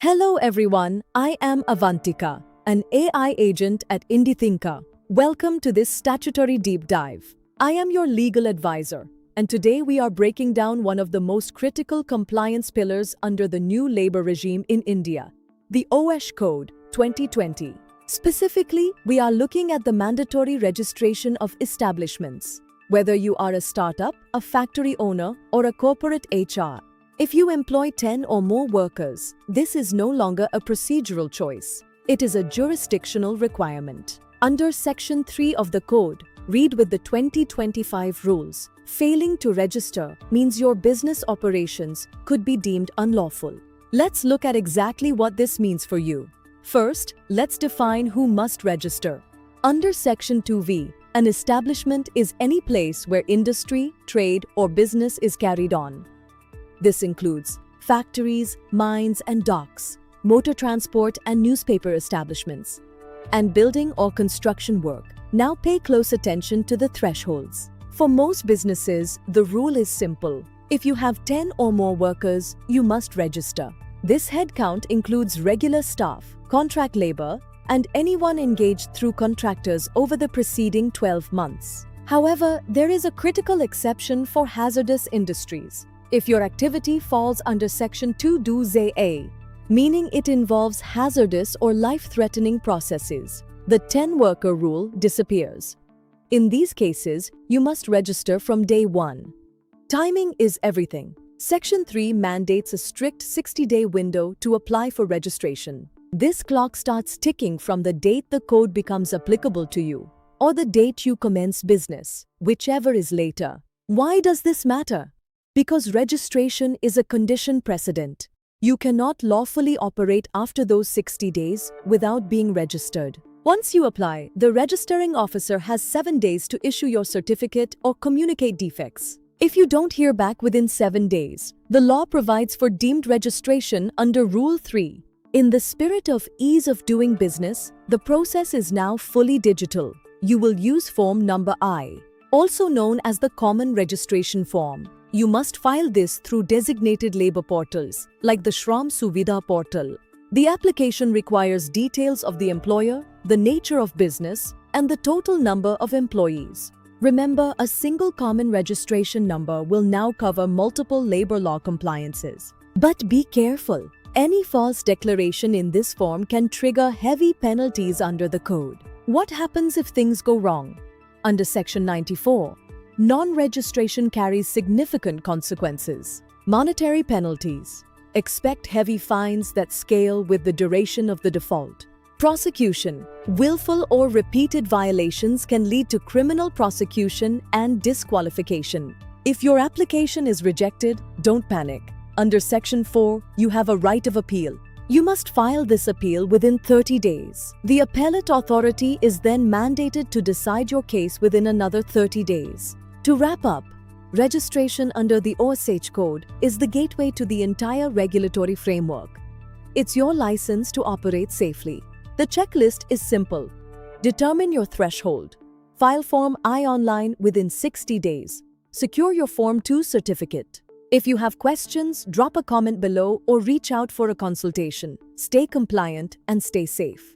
Hello everyone, I am Avantika, an AI agent at IndieThinker. Welcome to this statutory deep dive. I am your legal advisor, and today we are breaking down one of the most critical compliance pillars under the new labor regime in India, the OASH Code 2020. Specifically, we are looking at the mandatory registration of establishments. Whether you are a startup, a factory owner, or a corporate HR, if you employ 10 or more workers, this is no longer a procedural choice. It is a jurisdictional requirement. Under Section 3 of the Code, read with the 2025 rules, failing to register means your business operations could be deemed unlawful. Let's look at exactly what this means for you. First, let's define who must register. Under Section 2V, an establishment is any place where industry, trade, or business is carried on. This includes factories, mines and docks, motor transport and newspaper establishments, and building or construction work. Now pay close attention to the thresholds. For most businesses, the rule is simple. If you have 10 or more workers, you must register. This headcount includes regular staff, contract labor, and anyone engaged through contractors over the preceding 12 months. However, there is a critical exception for hazardous industries. If your activity falls under Section 2(a), meaning it involves hazardous or life-threatening processes, the 10-worker rule disappears. In these cases, you must register from day one. Timing is everything. Section 3 mandates a strict 60-day window to apply for registration. This clock starts ticking from the date the code becomes applicable to you, or the date you commence business, whichever is later. Why does this matter? Because registration is a condition precedent. You cannot lawfully operate after those 60 days without being registered. Once you apply, the registering officer has 7 days to issue your certificate or communicate defects. If you don't hear back within 7 days, the law provides for deemed registration under Rule 3. In the spirit of ease of doing business, the process is now fully digital. You will use Form Number I, also known as the Common Registration Form. You must file this through designated labor portals, like the Shram Suvidha portal. The application requires details of the employer, the nature of business, and the total number of employees. Remember, a single common registration number will now cover multiple labor law compliances. But be careful. Any false declaration in this form can trigger heavy penalties under the code. What happens if things go wrong? Under Section 94, non-registration carries significant consequences. Monetary penalties. Expect heavy fines that scale with the duration of the default. Prosecution. Willful or repeated violations can lead to criminal prosecution and disqualification. If your application is rejected, don't panic. Under Section 4, you have a right of appeal. You must file this appeal within 30 days. The appellate authority is then mandated to decide your case within another 30 days. To wrap up, registration under the OASH Code is the gateway to the entire regulatory framework. It's your license to operate safely. The checklist is simple. Determine your threshold. File Form I online within 60 days. Secure your Form 2 certificate. If you have questions, drop a comment below or reach out for a consultation. Stay compliant and stay safe.